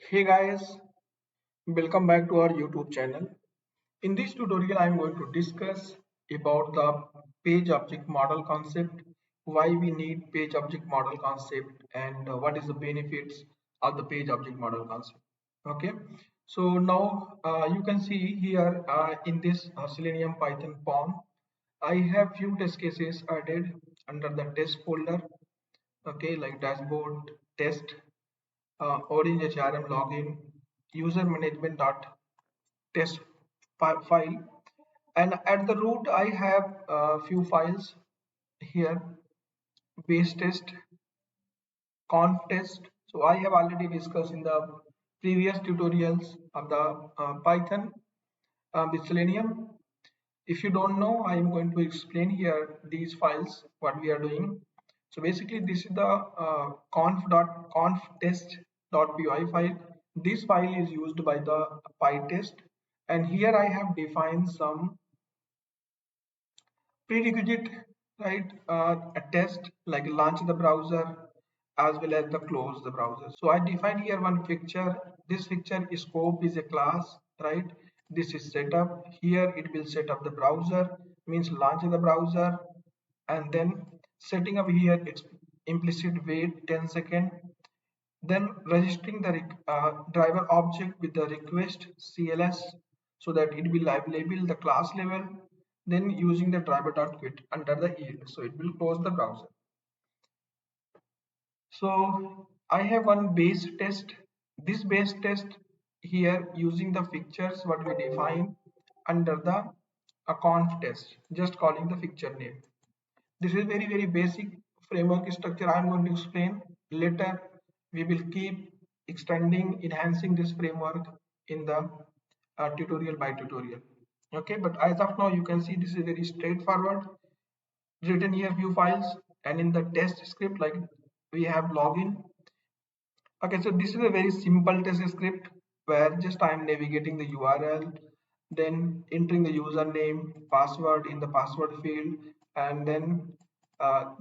Hey guys, welcome back to our YouTube channel. In this tutorial, I am going to discuss about the page object model concept, why we need page object model concept, and what is the benefits of the page object model concept. Okay, so now you can see here in this Selenium Python form, I have few test cases added under the test folder. Okay, like dashboard, test, orange HRM login, user management dot test file, and at the root I have a few files here: base test, conf test. So I have already discussed in the previous tutorials of the Python with Selenium. If you don't know, I am going to explain here these files what we are doing. So basically this is the conf test.py file. This file is used by the pytest, and here I have defined some prerequisite, right? A test like launch the browser as well as the close the browser. So I define here one fixture. This fixture scope is a class, right? This is setup. Here it will set up the browser, means launch the browser, and then setting up here implicit wait 10 seconds, then registering the driver object with the request cls so that it will label the class level, then using the driver.quit under the yield, so it will close the browser. So I have one base test. This base test here using the fixtures what we define under the conf test, just calling the fixture name. This is very basic framework structure I am going to explain. Later we will keep extending, enhancing this framework in the tutorial by tutorial. Okay, but as of now you can see this is very straightforward. Written here few files, and in the test script like we have login. Okay, so this is a very simple test script where just I am navigating the URL, then entering the username, password in the password field, and then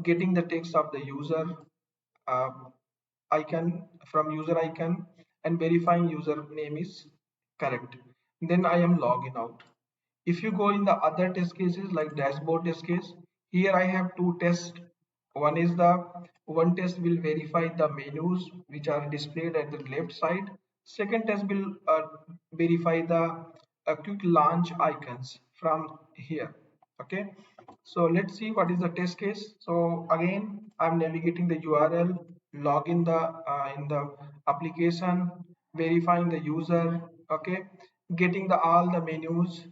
getting the text of the user uh, icon from user icon, and verifying username is correct. Then I am logging out. If you go in the other test cases like dashboard test case, here I have two tests. One is the one test will verify the menus which are displayed at the left side. Second test will verify the quick launch icons from here. Okay, so let's see what is the test case. So again, I'm navigating the URL, log in the application, verifying the user. Okay, getting the all the menus,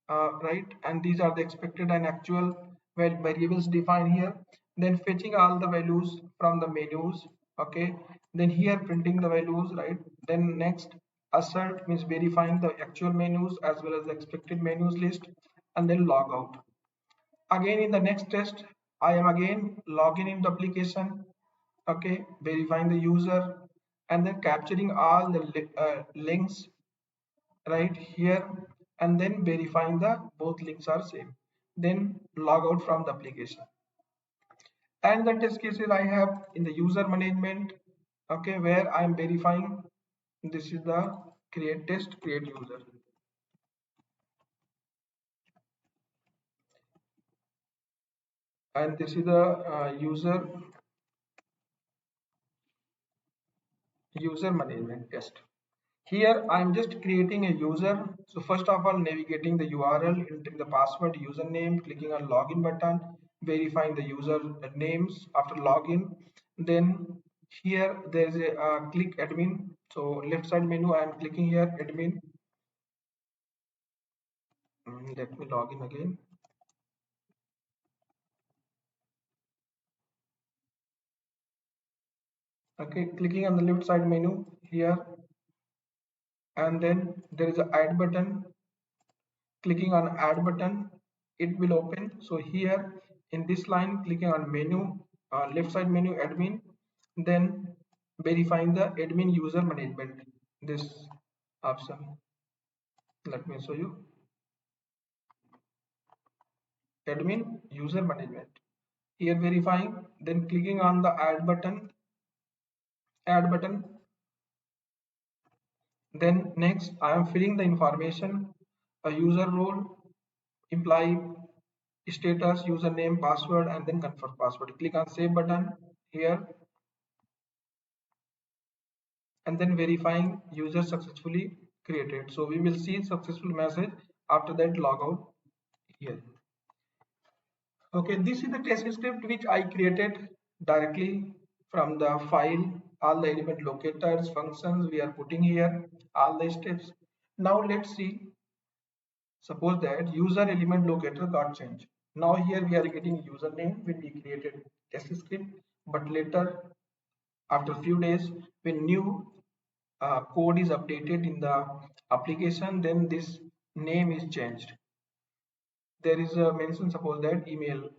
right, and these are the expected and actual variables defined here, then fetching all the values from the menus. Okay, then here printing the values, right, then next assert means verifying the actual menus as well as the expected menus list, and then log out. Again in the next test I am again logging in the application. Okay, verifying the user, and then capturing all the links right here, and then verifying the both links are same, then log out from the application. And the test cases I have in the user management. Okay, where I am verifying this is the create test create user, and this is the user management test. Here I'm just creating a user. So first of all, navigating the URL, entering the password, username, clicking on login button, verifying the user names after login. Then here there is a click admin. So left side menu I am clicking here admin. Let me log in again. Okay, clicking on the left side menu here, and then there is a add button. Clicking on add button, it will open. So here in this line, clicking on menu, left side menu admin, then verifying the admin user management, this option. Let me show you admin user management, here verifying, then clicking on the add button. Then next I am filling the information, a user role, employee status, username, password, and then confirm password. Click on save button here, and then verifying user successfully created. So we will see successful message. After that, log out here. Okay, this is the test script which I created directly from the file. All the element locators, functions we are putting here, all the steps. Now let's see. Suppose that user element locator got changed. Now here we are getting username when we created test script, but later after few days when new code is updated in the application, then this name is changed. There is a mention, suppose that email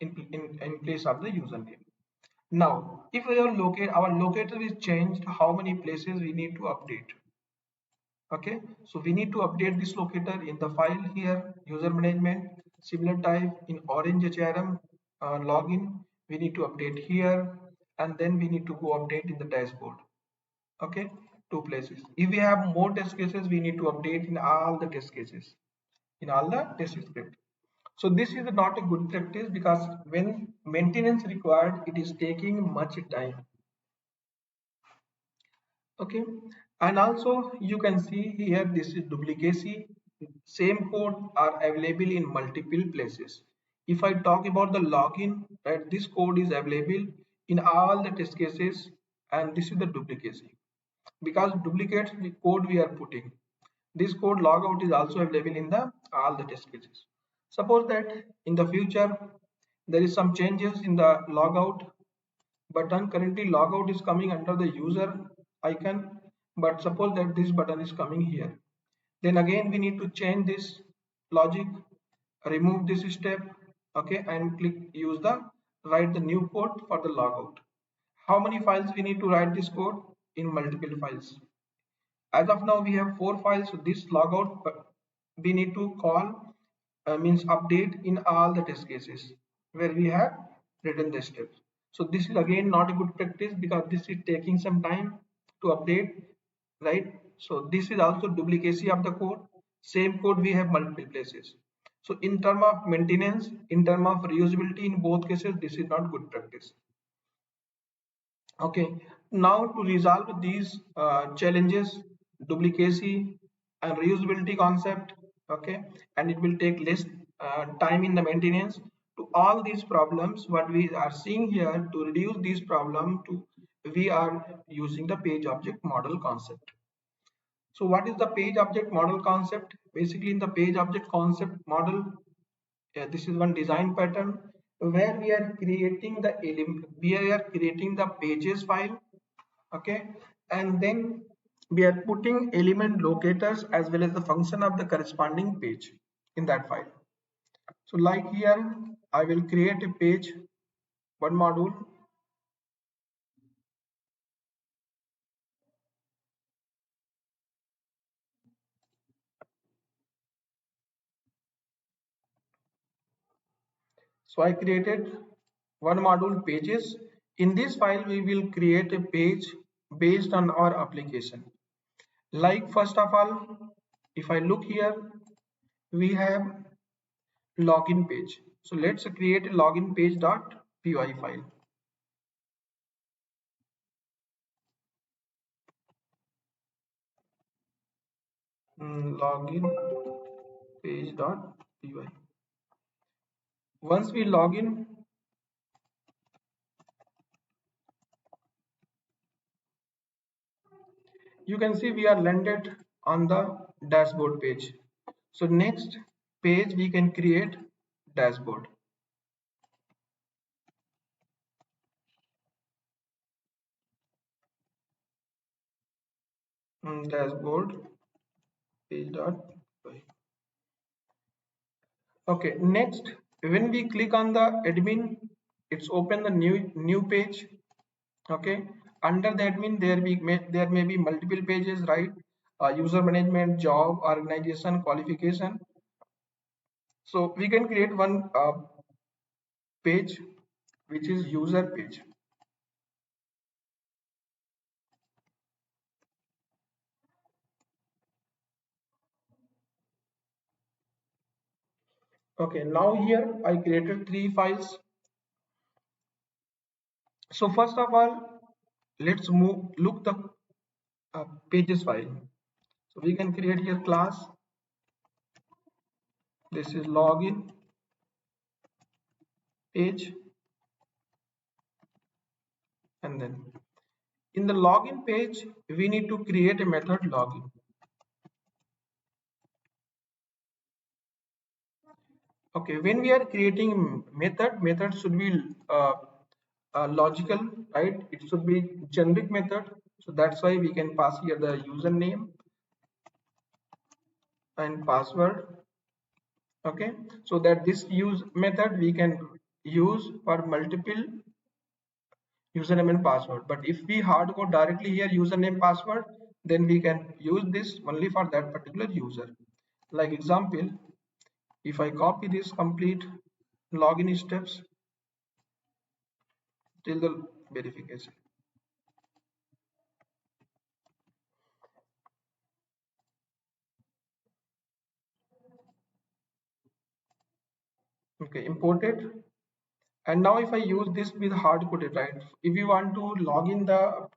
in place of the username. Now, if our locator is changed, how many places we need to update? Okay, so we need to update this locator in the file here, user management, similar type in orange HRM login. We need to update here, and then we need to go update in the dashboard. Okay, two places. If we have more test cases, we need to update in all the test cases, in all the test script. So this is not a good practice because when maintenance required, it is taking much time. Okay, and also you can see here this is duplicacy. Same code are available in multiple places. If I talk about the login, right, this code is available in all the test cases, and this is the duplicacy because duplicate the code we are putting. This code logout is also available in the all the test cases. Suppose that in the future there is some changes in the logout button. Currently logout is coming under the user icon, but suppose that this button is coming here. Then again we need to change this logic, remove this step, okay, and click use the write the new code for the logout. How many files we need to write this code? In multiple files. As of now we have 4 files, so this logout we need to call means update in all the test cases where we have written the steps. So this is again not a good practice because this is taking some time to update, right? So this is also duplicacy of the code. Same code we have multiple places. So in term of maintenance, in term of reusability, in both cases this is not good practice. Okay, now to resolve these challenges, duplicacy and reusability concept, okay, and it will take less time in the maintenance. To all these problems, what we are seeing here, to reduce these problem, to we are using the page object model concept. So what is the page object model concept? Basically in the page object concept model, this is one design pattern where we are creating the we are creating the pages file, okay, and then we are putting element locators as well as the function of the corresponding page in that file. So like here I will create a page, one module. So I created one module pages. In this file we will create a page based on our application. Like first of all, if I look here, we have login page. So let's create a login page.py file. Login page.py. Once we log in, you can see we are landed on the dashboard page. So next page we can create dashboard. Dashboard page.py. Okay, next when we click on the admin, it's open the new page. Okay, under the admin there may be multiple pages, right? User management, job, organization, qualification. So we can create one page which is user page. Okay, now here I created three files. So first of all, let's look the pages file. So we can create here class. This is login page, and then in the login page we need to create a method login. Okay, when we are creating method should be logical, right? It should be generic method. So that's why we can pass here the username and password. Okay, so that this use method we can use for multiple username and password. But if we hard code directly here username password, then we can use this only for that particular user. Like example, if I copy this complete login steps till the verification. Okay, import it. And now if I use this with hard coded, right? If you want to log in the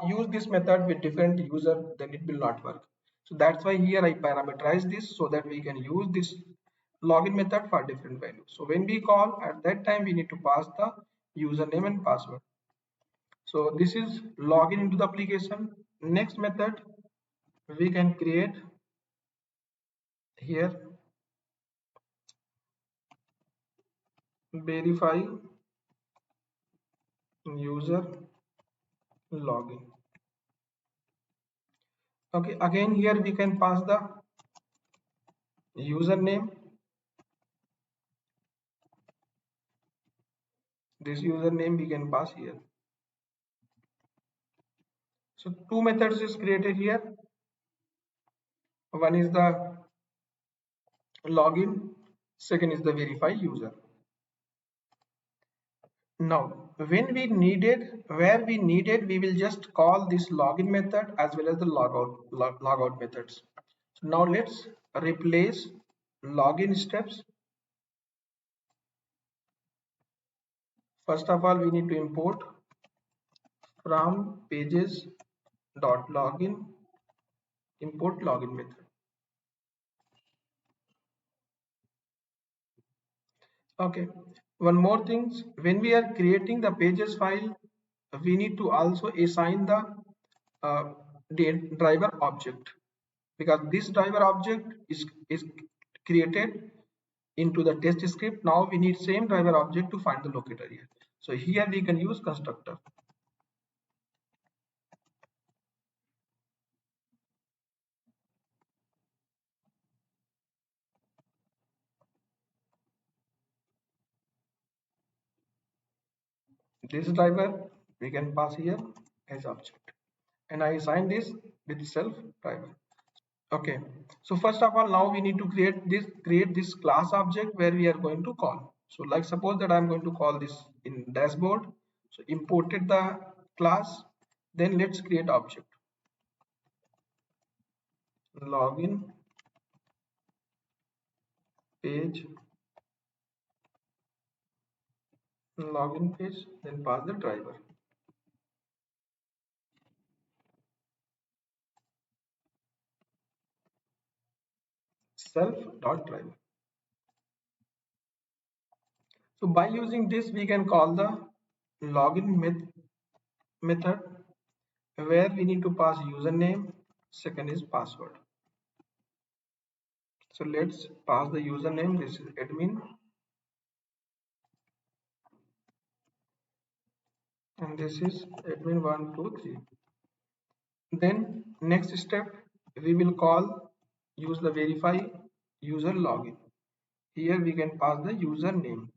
use this method with different user, then it will not work. So that's why here I parameterize this so that we can use this login method for different values. So when we call at that time, we need to pass the username and password. So this is login into the application. Next method we can create here verify user login. Okay, again here we can pass the username. This username we can pass here. So two methods is created here. One is the login, second is the verify user. Now, when we needed, where we needed, we will just call this login method as well as the logout methods. So now let's replace login steps. First of all, we need to import from pages dot login import login method. Okay, one more thing, when we are creating the pages file, we need to also assign uh, the driver object, because this driver object is created into the test script. Now we need same driver object to find the locator here. So here we can use constructor. This driver we can pass here as object, and I assign this with self driver. Okay, so first of all, now we need to create this class object where we are going to call. So like suppose that I'm going to call this in dashboard. So imported the class, then let's create object login page, then pass the driver self dot driver. So by using this, we can call the login method where we need to pass username, second is password. So let's pass the username. This is admin, and this is admin123. Then next step, we will call use the verify user login. Here we can pass the username,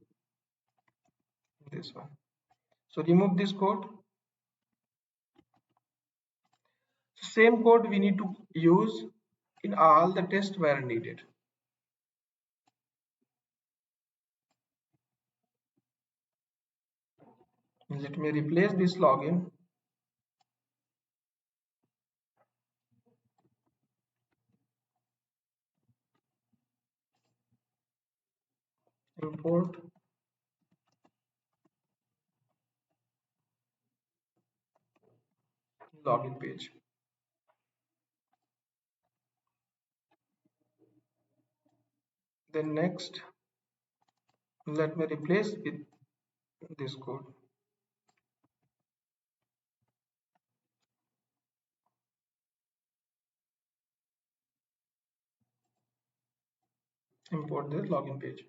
this one. So remove this code. Same code we need to use in all the tests where needed. Let me replace this login. import login page. Then next, let me replace with this code. Import the login page.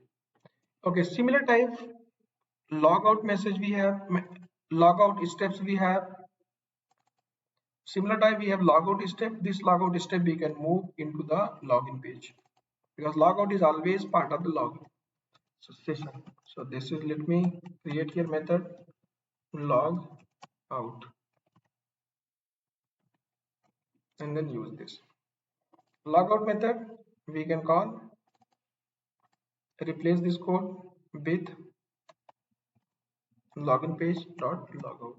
Okay, similar type logout message we have, logout steps we have. Similar type we have logout step. This logout step we can move into the login page because logout is always part of the login. So session. So this is, let me create here method log out and then use this logout method. We can call, replace this code with login page dot logout.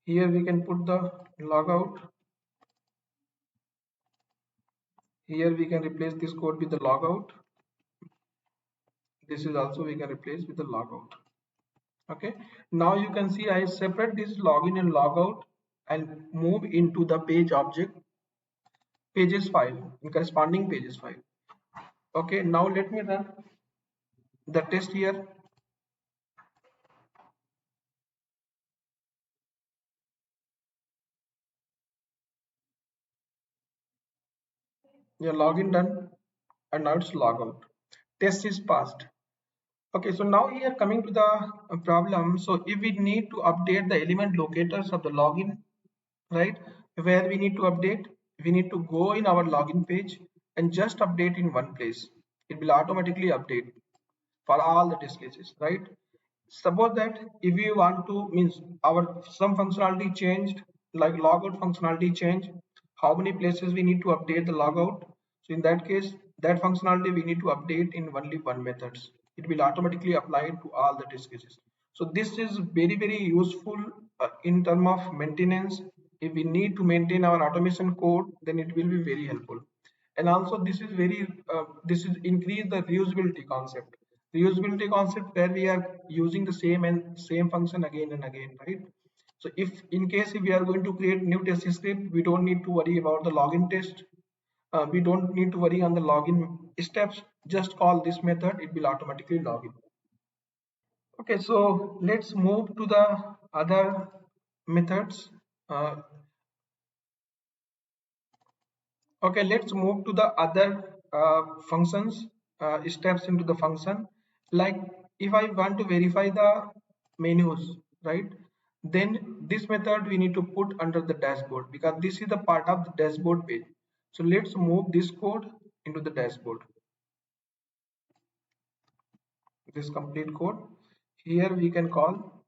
Here we can put the logout. Here we can replace this code with the logout. This is also we can replace with the logout. Okay, now you can see I separate this login and logout and move into the page object pages file in corresponding pages file. Okay, now let me run the test here. Your login done and now it's logout. Test is passed. Okay, so now here coming to the problem. So if we need to update the element locators of the login, right, where we need to update, we need to go in our login page and just update in one place. It will automatically update for all the test cases, right? Suppose that if we want to, means our some functionality changed, like logout functionality changed, how many places we need to update the logout. So in that case, that functionality we need to update in only one methods. It will automatically apply to all the test cases. So this is very useful in term of maintenance. If we need to maintain our automation code, then it will be very helpful. And also this is very this is increase the reusability concept. Reusability concept where we are using the same function again and again, right? So if in case if we are going to create new test script, we don't need to worry about the login test. We don't need to worry on the login steps. Just call this method, it will automatically log in. Okay, so let's move to the other methods. uh, Okay, let's move to the other functions, steps into the function. Like if I want to verify the menus, right? Then this method we need to put under the dashboard because this is the part of the dashboard page. So let's move this code into the dashboard. This complete code. Here we can call,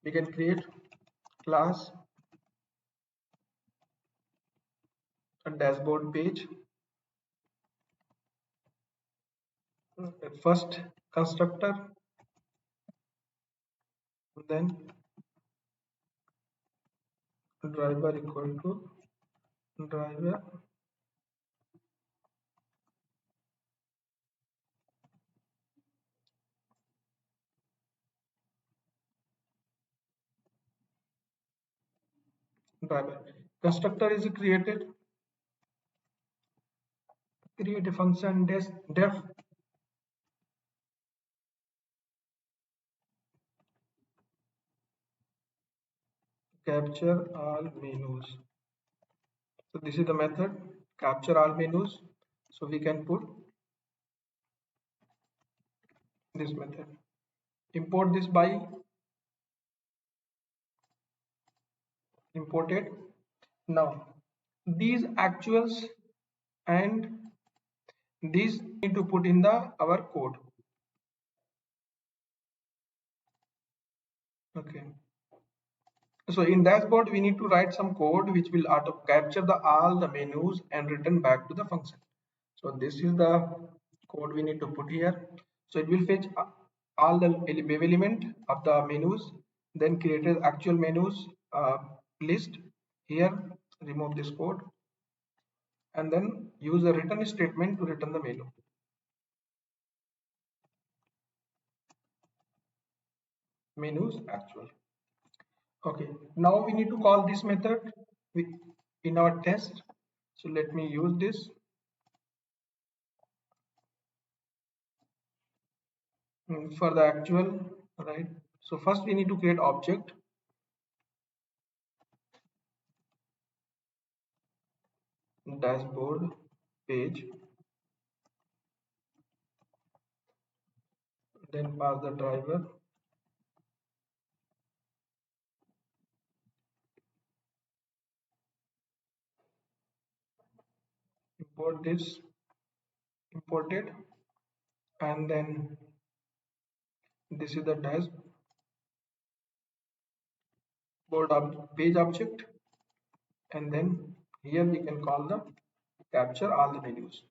we can create class a dashboard page. First constructor, then driver equal to driver driver. Constructor is created. Create a function def capture all menus. So this is the method capture all menus. So we can put this method. Import this by imported. Now these actuals and these need to put in the our code. Okay. So in dashboard, we need to write some code which will auto capture the all the menus and return back to the function. So this is the code we need to put here. So it will fetch all the web element of the menus, then create actual menus, list. Here remove this code and then use a return statement to return the menu. Menus actual. Okay, now we need to call this method in our test. So let me use this for the actual, right? So first we need to create object, dashboard page, then pass the driver, import this, imported, and then this is the page object, and then here we can call the capture all the menus.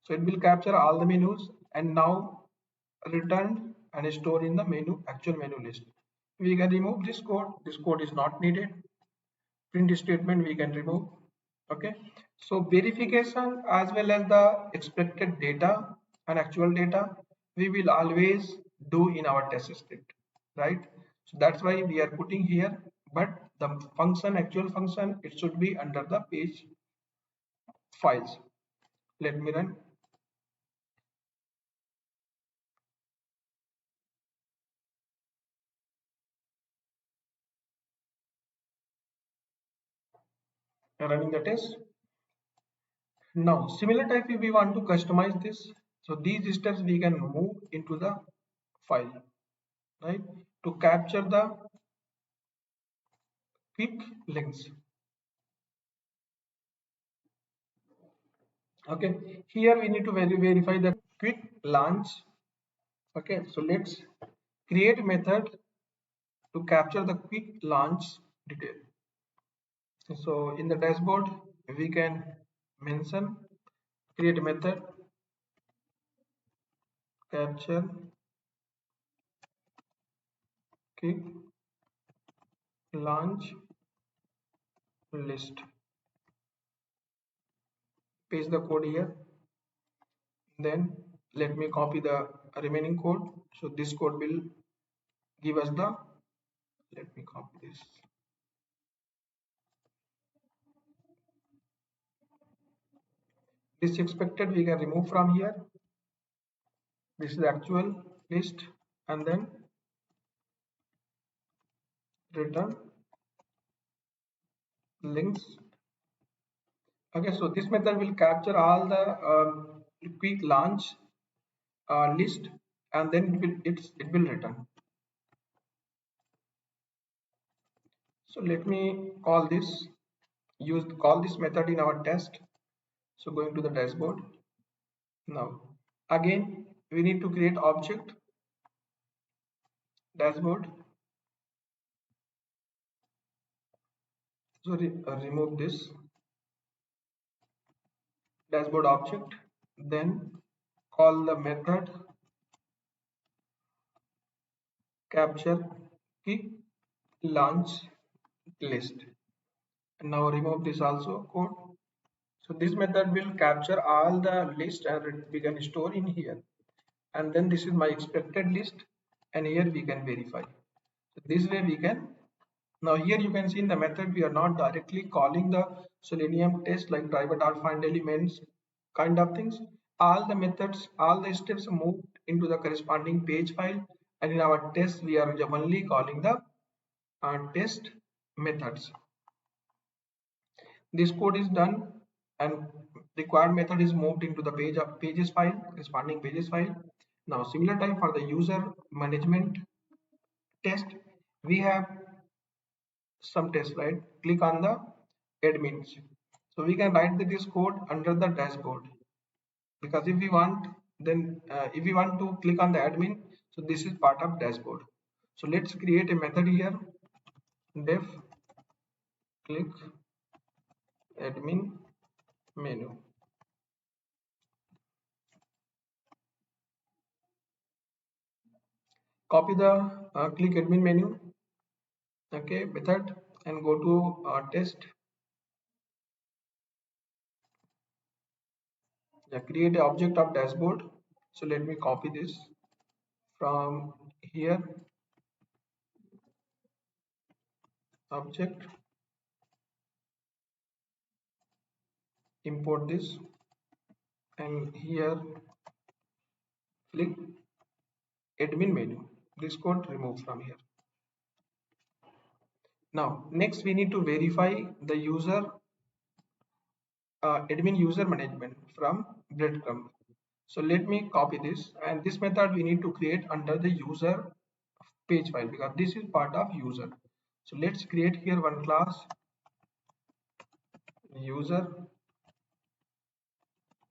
So it will capture all the menus and now return and store in the menu actual menu list. We can remove this code. This code is not needed. Print statement we can remove. Okay. So verification as well as the expected data and actual data we will always do in our test script, right? So that's why we are putting here. But the function actual function it should be under the page files. Let me run. Running the test. Now, similar type if we want to customize this, so these steps we can move into the file, right? To capture the quick links. Okay, here we need to verify the quick launch. Okay, so let's create a method to capture the quick launch detail. So in the dashboard, we can mention create a method capture quick launch list. Paste the code here. Then let me copy the remaining code. So this code will give us the, let me copy this. This expected we can remove from here. This is the actual list and then return links. Okay, so this method will capture all the quick launch list and then it will return. So let me call this method in our test. So going to the dashboard. Now again we need to create object dashboard. So remove this dashboard object, then call the method capture quick launch list. And now remove this also code. So this method will capture all the list and we can store in here. And then this is my expected list, and here we can verify. So this way we can. Now here you can see in the method we are not directly calling the selenium test like driver dot find elements kind of things. All the methods, all the steps moved into the corresponding page file, and in our test we are only calling the test methods. This code is done and required method is moved into the pages file, corresponding pages file. Now similar type for the user management test, we have some test, right? Click on the admins. So we can write this code under the dashboard, because if we want if we want to click on the admin, so this is part of dashboard. So let's create a method here, def click admin menu. Copy the click admin menu, okay, method, and go to test. Yeah, create an object of dashboard. So let me copy this from here, object, import this, and here click admin menu. This code remove from here. Now next we need to verify the user admin user management from breadcrumb. So let me copy this, and this method we need to create under the user page file because this is part of user. So let's create here one class user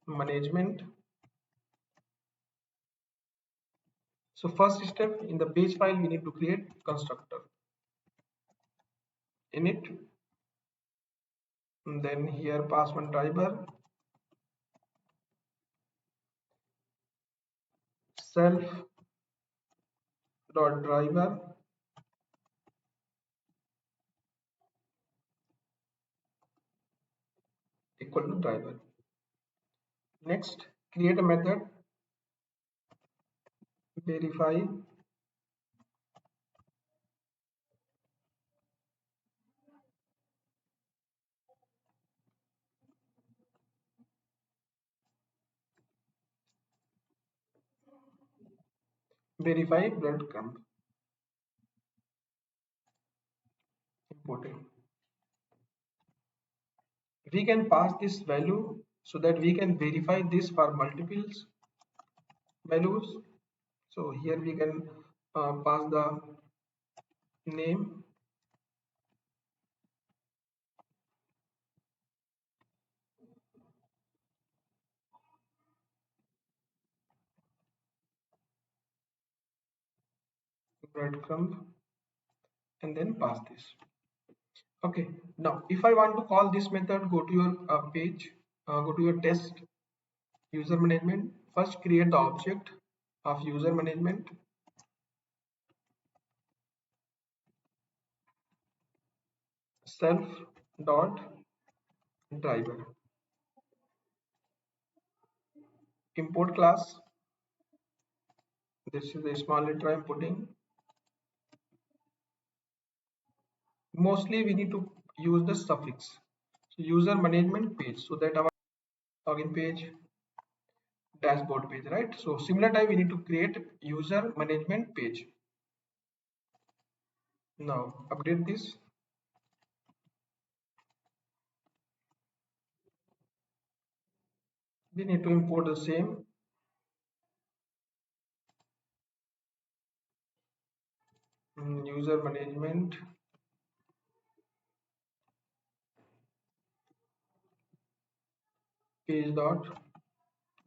management. So first step in the page file we need to create constructor in it, and then here pass one driver, self dot driver equal to driver. Next create a method verify breadcrumb, importing. We can pass this value so that we can verify this for multiples values. So here we can pass the name, breadcrumb, and then pass this. Okay, now if I want to call this method, go to your page, go to your test user management. First create the object of user management, self dot driver, import class. This is the small letter I am putting. Mostly we need to use the suffix. So user management page, so that our login page, dashboard page, right? So similar type we need to create user management page. Now update this. We need to import the same user management page dot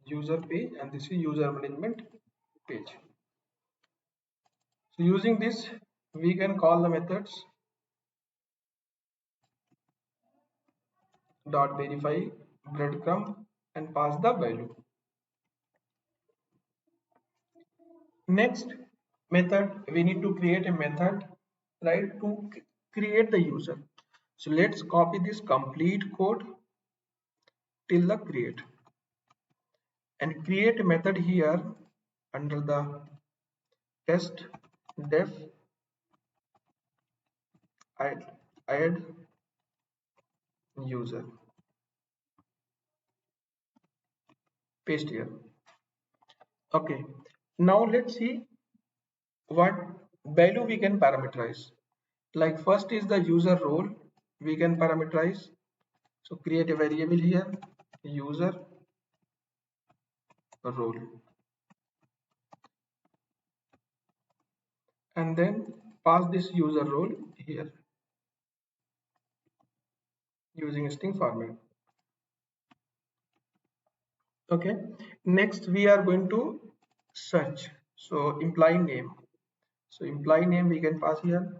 user page, and this is user management page. So using this we can call the methods dot verify breadcrumb and pass the value. Next method we need to create a method, right, to create the user. So let's copy this complete code till the create and create a method here under the test def add user, paste here. Okay, now let's see what value we can parameterize. Like first is the user role we can parameterize. So create a variable here, user role, and then pass this user role here using string format. Okay, next we are going to search. So employee name, so employee name we can pass here,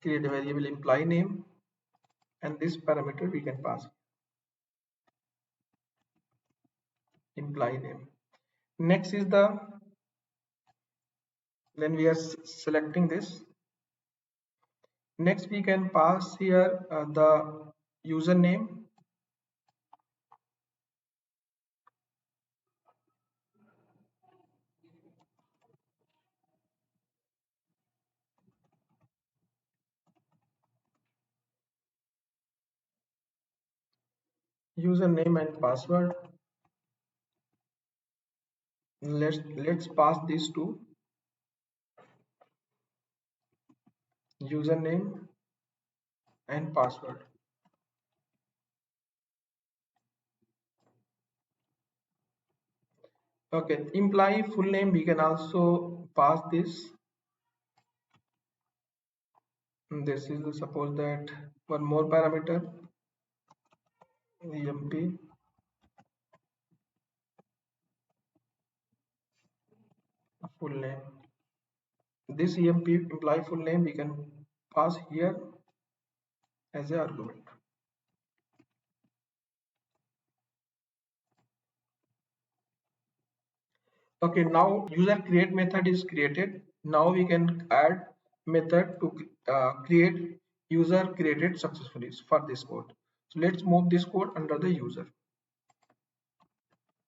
create a variable employee name, and this parameter we can pass employee name. Next is the, when we are selecting this, Next we can pass here the username. Username and password. Let's pass these two, username and password. Okay, employee full name we can also pass this. This is suppose that one more parameter, emp full name. This emp employee full name we can pass here as a argument. Okay, now user create method is created. Now we can add method to create user created successfully for this code. So let's move this code under the user.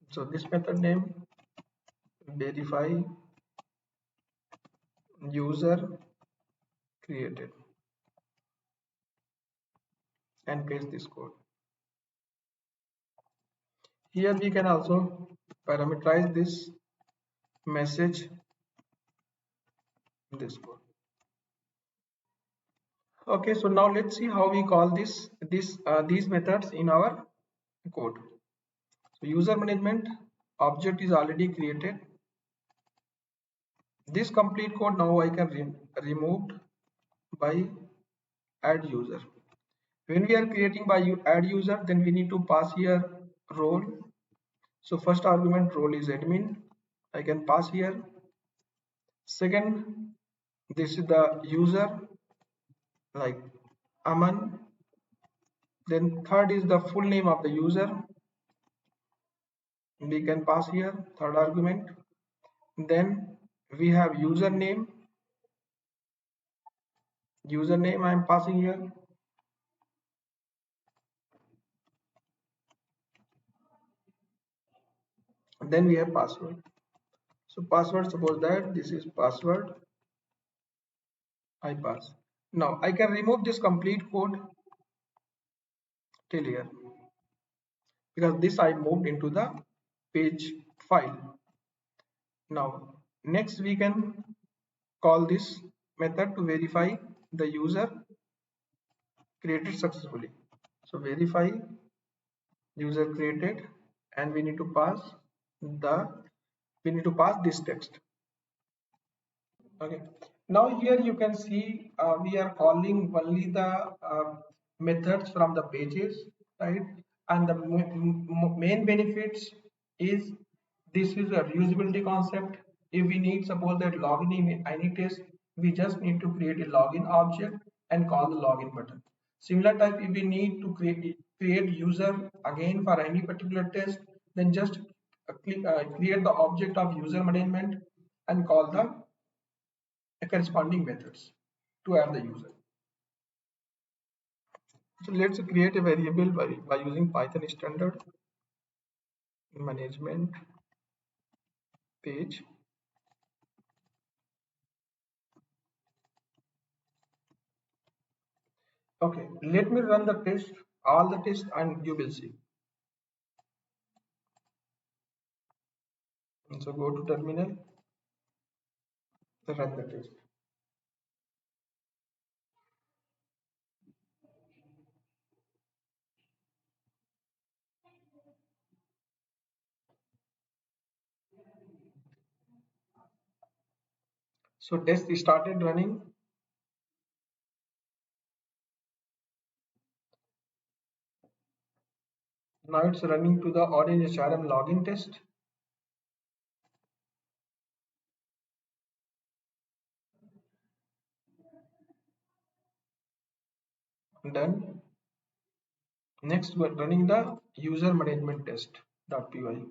So this method name verify user created and paste this code. Here we can also parameterize this message in this code. Okay, so now let's see how we call these methods in our code. So user management object is already created. This complete code now I can remove by add user. When we are creating by add user, then we need to pass here role. So first argument role is admin. I can pass here. Second, this is the user like Aman. Then third is the full name of the user. We can pass here third argument. Then we have username. Username I am passing here. And then we have password. So password, suppose that this is password I pass. Now I can remove this complete code till here because this I moved into the page file. Now next we can call this method to verify the user created successfully. So verify user created, and the we need to pass this text. Okay, now here you can see we are calling only the methods from the pages, right? And the main benefits is this is a reusability concept. If we need suppose that login in any test, we just need to create a login object and call the login button. Similar type, if we need to create user again for any particular test, then just create the object of user management and call the corresponding methods to add the user. So let's create a variable by using Python standard management page. Okay, let me run the test, all the tests, and you will see. So go to terminal, run the test. So test started running. Now it's running to the Orange HRM login test. Done. Next, we're running the user management test.py.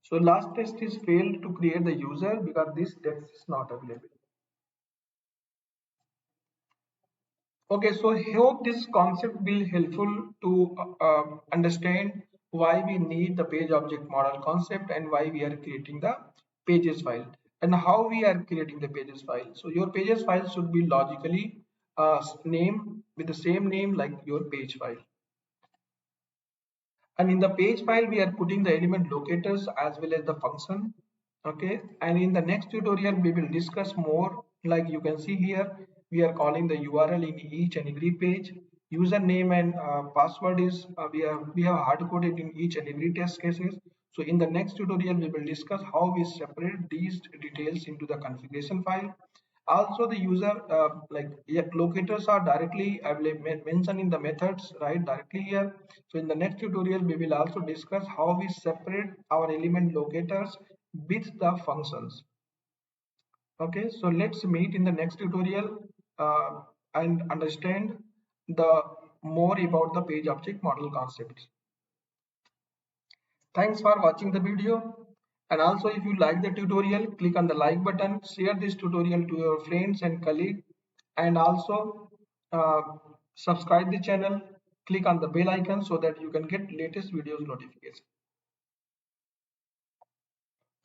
So last test is failed to create the user because this text is not available. Okay, so I hope this concept will helpful to understand why we need the page object model concept and why we are creating the pages file and how we are creating the pages file. So your pages file should be logically name with the same name like your page file. And in the page file we are putting the element locators as well as the function. Okay, and in the next tutorial we will discuss more. Like you can see here, we are calling the URL in each and every page. Username and password is we have hard coded in each and every test cases. So in the next tutorial we will discuss how we separate these details into the configuration file. Also the user yeah, locators are directly mentioned in the methods right directly here. So in the next tutorial we will also discuss how we separate our element locators with the functions. Okay, so let's meet in the next tutorial and understand the more about the page object model concepts. Thanks for watching the video. And also if you like the tutorial, click on the like button, share this tutorial to your friends and colleagues, and also uh, subscribe the channel, click on the bell icon so that you can get latest videos notification.